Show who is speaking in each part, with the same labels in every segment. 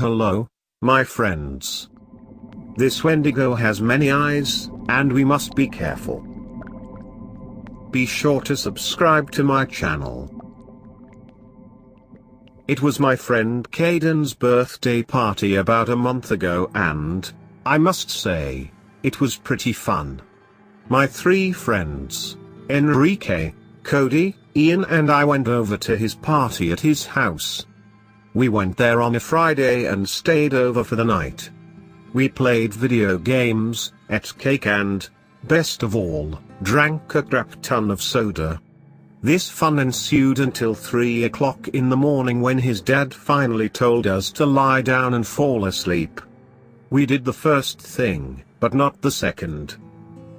Speaker 1: Hello, my friends. This Wendigo has many eyes, and we must be careful. Be sure to subscribe to my channel. It was my friend Caden's birthday party about a month ago and, I must say, it was pretty fun. My three friends, Enrique, Cody, Ian and I went over to his party at his house. We went there on a Friday and stayed over for the night. We played video games, ate cake and, best of all, drank a crap ton of soda. This fun ensued until 3 o'clock in the morning when his dad finally told us to lie down and fall asleep. We did the first thing, but not the second.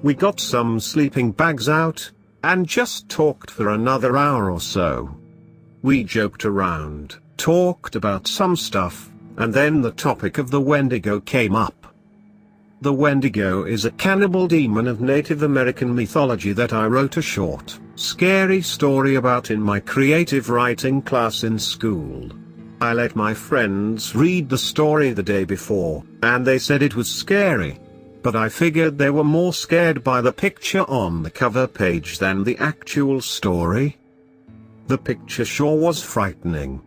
Speaker 1: We got some sleeping bags out, and just talked for another hour or so. We joked around, talked about some stuff, and then the topic of the Wendigo came up. The Wendigo is a cannibal demon of Native American mythology that I wrote a short, scary story about in my creative writing class in school. I let my friends read the story the day before, and they said it was scary. But I figured they were more scared by the picture on the cover page than the actual story. The picture sure was frightening.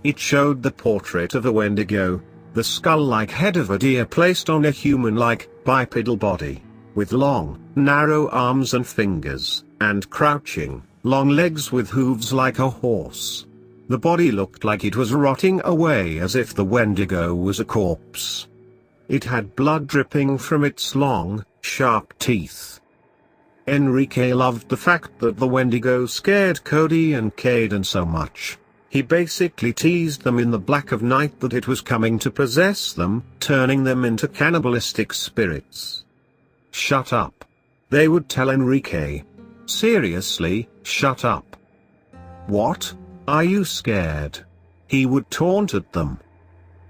Speaker 1: It showed the portrait of a Wendigo, the skull-like head of a deer placed on a human-like, bipedal body, with long, narrow arms and fingers, and crouching, long legs with hooves like a horse. The body looked like it was rotting away as if the Wendigo was a corpse. It had blood dripping from its long, sharp teeth. Enrique loved the fact that the Wendigo scared Cody and Caden so much. He basically teased them in the black of night that it was coming to possess them, turning them into cannibalistic spirits. Shut up. They would tell Enrique. Seriously, shut up. What? Are you scared? He would taunt at them.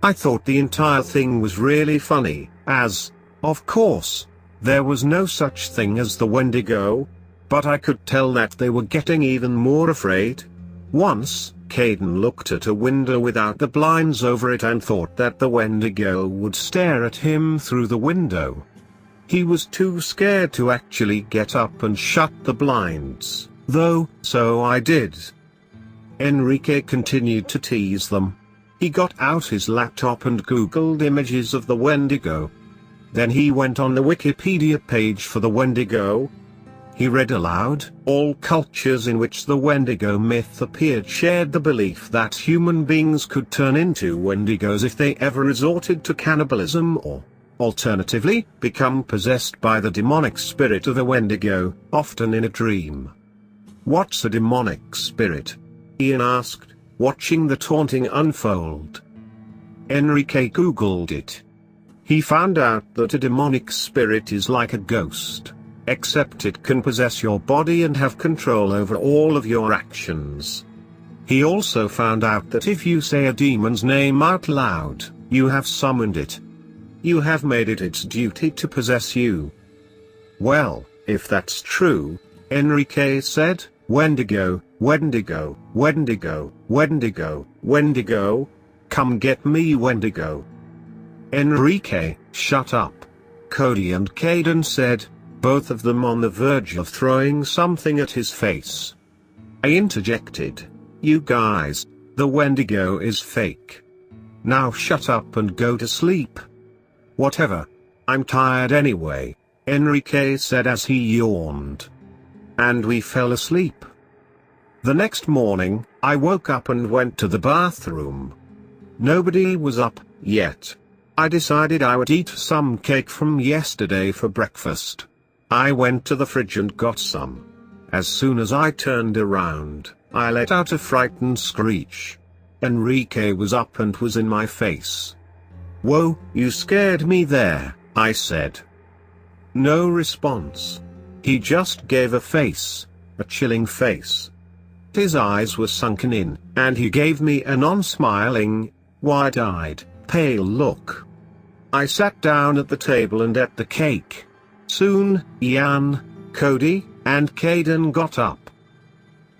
Speaker 1: I thought the entire thing was really funny, as, of course, there was no such thing as the Wendigo, but I could tell that they were getting even more afraid. Once, Caden looked at a window without the blinds over it and thought that the Wendigo would stare at him through the window. He was too scared to actually get up and shut the blinds, though, so I did. Enrique continued to tease them. He got out his laptop and Googled images of the Wendigo. Then he went on the Wikipedia page for the Wendigo. He read aloud, all cultures in which the Wendigo myth appeared shared the belief that human beings could turn into Wendigos if they ever resorted to cannibalism or, alternatively, become possessed by the demonic spirit of a Wendigo, often in a dream. What's a demonic spirit? Ian asked, watching the taunting unfold. Enrique Googled it. He found out that a demonic spirit is like a ghost, except it can possess your body and have control over all of your actions. He also found out that if you say a demon's name out loud, you have summoned it. You have made it its duty to possess you. Well, if that's true, Enrique said, Wendigo, Wendigo, Wendigo, Wendigo, Wendigo, come get me Wendigo. Enrique, shut up. Cody and Caden said, both of them on the verge of throwing something at his face. I interjected, you guys, the Wendigo is fake. Now shut up and go to sleep. Whatever. I'm tired anyway, Enrique said as he yawned. And we fell asleep. The next morning, I woke up and went to the bathroom. Nobody was up yet. I decided I would eat some cake from yesterday for breakfast. I went to the fridge and got some. As soon as I turned around, I let out a frightened screech. Enrique was up and was in my face. Whoa, you scared me there, I said. No response. He just gave a face, a chilling face. His eyes were sunken in, and he gave me a non-smiling, wide-eyed, pale look. I sat down at the table and ate the cake. Soon, Ian, Cody, and Caden got up.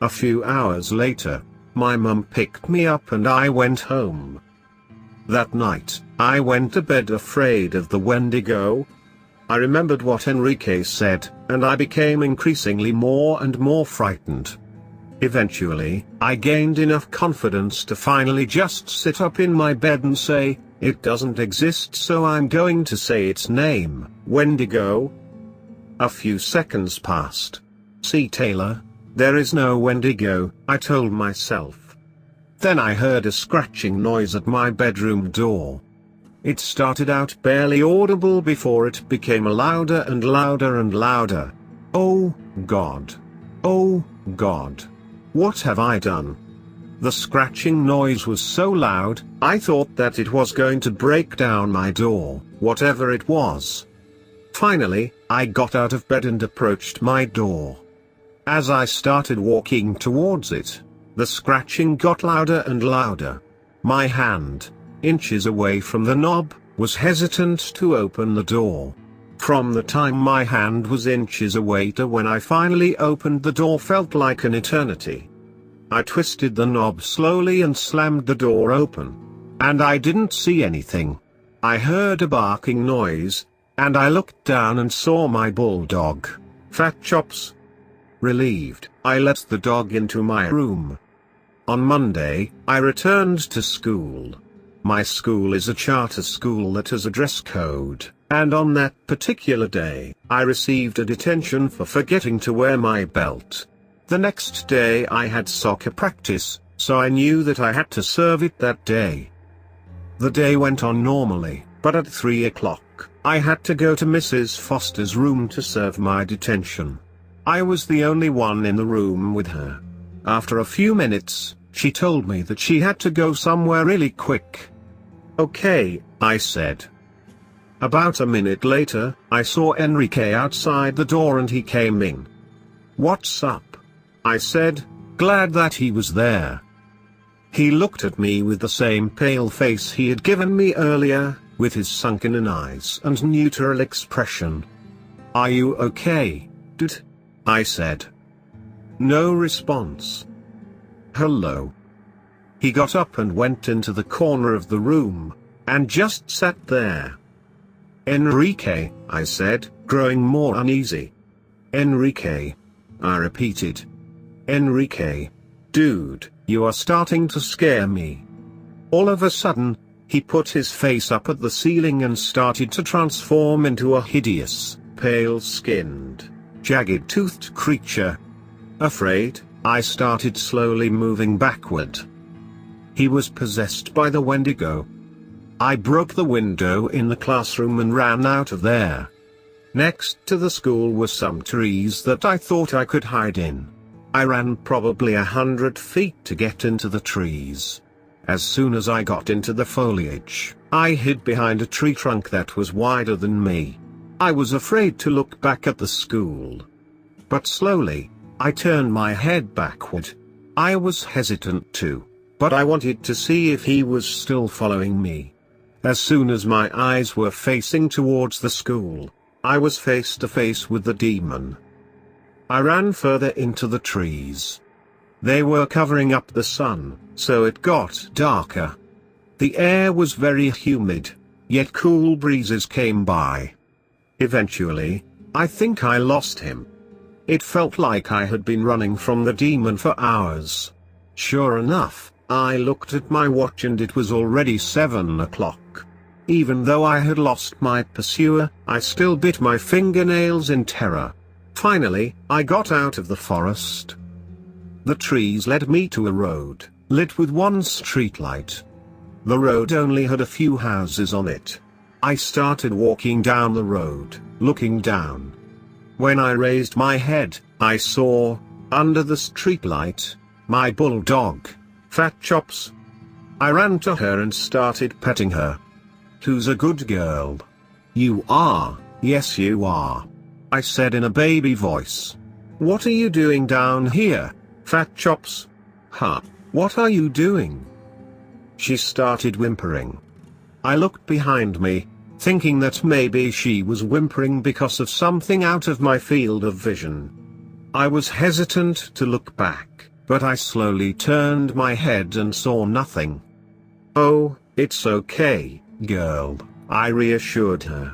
Speaker 1: A few hours later, my mum picked me up and I went home. That night, I went to bed afraid of the Wendigo. I remembered what Enrique said, and I became increasingly more and more frightened. Eventually, I gained enough confidence to finally just sit up in my bed and say, "It doesn't exist, so I'm going to say its name, Wendigo." A few seconds passed. "See, Taylor, there is no Wendigo," I told myself. Then I heard a scratching noise at my bedroom door. It started out barely audible before it became louder and louder and louder. Oh, God. Oh, God. What have I done? The scratching noise was so loud, I thought that it was going to break down my door, whatever it was. Finally, I got out of bed and approached my door. As I started walking towards it, the scratching got louder and louder. My hand, inches away from the knob, was hesitant to open the door. From the time my hand was inches away to when I finally opened the door felt like an eternity. I twisted the knob slowly and slammed the door open. And I didn't see anything. I heard a barking noise, and I looked down and saw my bulldog, Fat Chops. Relieved, I let the dog into my room. On Monday, I returned to school. My school is a charter school that has a dress code, and on that particular day, I received a detention for forgetting to wear my belt. The next day I had soccer practice, so I knew that I had to serve it that day. The day went on normally, but at 3 o'clock, I had to go to Mrs. Foster's room to serve my detention. I was the only one in the room with her. After a few minutes, she told me that she had to go somewhere really quick. "Okay," I said. About a minute later, I saw Enrique outside the door and he came in. "What's up?" I said, glad that he was there. He looked at me with the same pale face he had given me earlier, with his sunken eyes and neutral expression. "Are you okay, dude?" I said. No response. "Hello." He got up and went into the corner of the room, and just sat there. "Enrique," I said, growing more uneasy. "Enrique," I repeated. "Enrique. Dude, you are starting to scare me." All of a sudden, he put his face up at the ceiling and started to transform into a hideous, pale-skinned, jagged-toothed creature. Afraid, I started slowly moving backward. He was possessed by the Wendigo. I broke the window in the classroom and ran out of there. Next to the school were some trees that I thought I could hide in. I ran probably 100 feet to get into the trees. As soon as I got into the foliage, I hid behind a tree trunk that was wider than me. I was afraid to look back at the school. But slowly, I turned my head backward. I was hesitant too, but I wanted to see if he was still following me. As soon as my eyes were facing towards the school, I was face to face with the demon. I ran further into the trees. They were covering up the sun, so it got darker. The air was very humid, yet cool breezes came by. Eventually, I think I lost him. It felt like I had been running from the demon for hours. Sure enough, I looked at my watch and it was already 7 o'clock. Even though I had lost my pursuer, I still bit my fingernails in terror. Finally, I got out of the forest. The trees led me to a road, lit with one streetlight. The road only had a few houses on it. I started walking down the road, looking down. When I raised my head, I saw, under the streetlight, my bulldog, Fat Chops. I ran to her and started petting her. "Who's a good girl?" "You are, yes you are," I said in a baby voice. "What are you doing down here, Fat Chops?" "Huh, what are you doing?" She started whimpering. I looked behind me, thinking that maybe she was whimpering because of something out of my field of vision. I was hesitant to look back, but I slowly turned my head and saw nothing. "Oh, "It's okay, girl," I reassured her.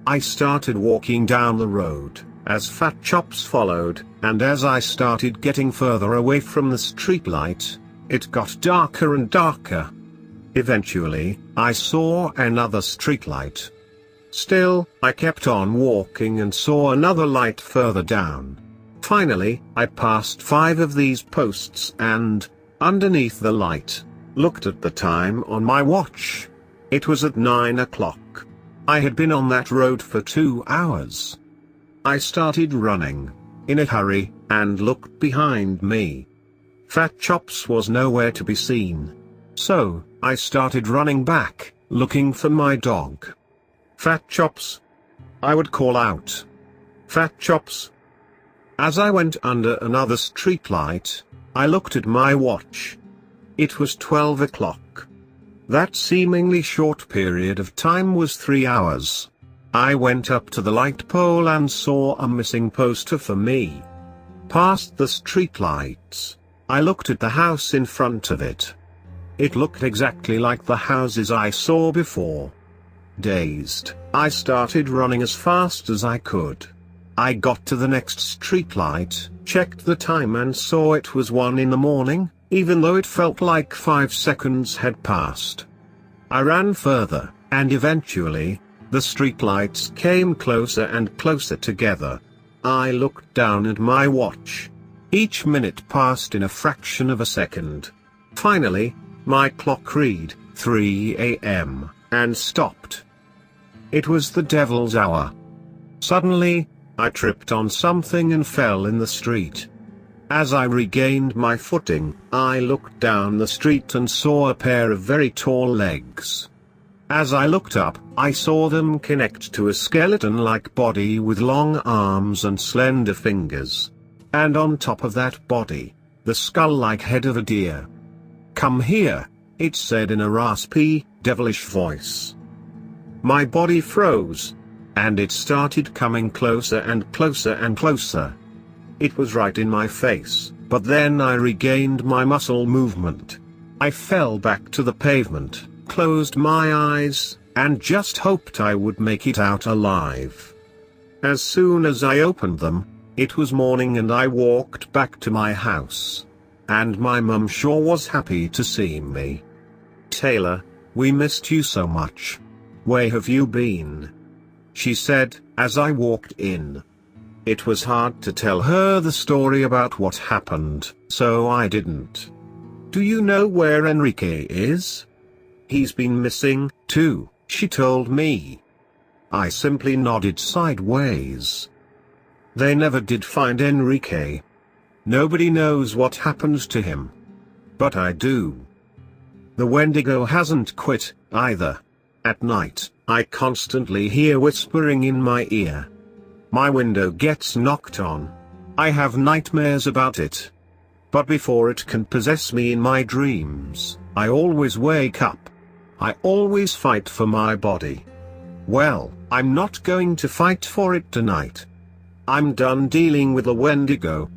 Speaker 1: I started walking down the road, as Fat Chops followed, and as I started getting further away from the streetlight, it got darker and darker. Eventually, I saw another streetlight. Still, I kept on walking and saw another light further down. Finally, I passed 5 of these posts and, underneath the light, looked at the time on my watch. It was at 9 o'clock. I had been on that road for 2 hours. I started running, in a hurry, and looked behind me. Fat Chops was nowhere to be seen. So, I started running back, looking for my dog. "Fat Chops!" I would call out. "Fat Chops!" As I went under another streetlight, I looked at my watch. It was 12 o'clock. That seemingly short period of time was 3 hours. I went up to the light pole and saw a missing poster for me. Past the streetlights, I looked at the house in front of it. It looked exactly like the houses I saw before. Dazed, I started running as fast as I could. I got to the next streetlight, checked the time and saw it was 1 in the morning, even though it felt like 5 seconds had passed. I ran further, and eventually, the streetlights came closer and closer together. I looked down at my watch. Each minute passed in a fraction of a second. Finally, my clock read 3 a.m. and stopped. It was the devil's hour. Suddenly, I tripped on something and fell in the street. As I regained my footing, I looked down the street and saw a pair of very tall legs. As I looked up, I saw them connect to a skeleton-like body with long arms and slender fingers. And on top of that body, the skull-like head of a deer. "Come here," it said in a raspy, devilish voice. My body froze, and it started coming closer and closer and closer. It was right in my face, but then I regained my muscle movement. I fell back to the pavement, closed my eyes, and just hoped I would make it out alive. As soon as I opened them, it was morning and I walked back to my house. And my mum sure was happy to see me. "Taylor, we missed you so much. Where have you been?" she said, as I walked in. It was hard to tell her the story about what happened, so I didn't. "Do you know where Enrique is?" "He's been missing, too," she told me. I simply nodded sideways. They never did find Enrique. Nobody knows what happened to him. But I do. The Wendigo hasn't quit, either. At night, I constantly hear whispering in my ear. My window gets knocked on. I have nightmares about it. But before it can possess me in my dreams, I always wake up. I always fight for my body. Well, I'm not going to fight for it tonight. I'm done dealing with the Wendigo.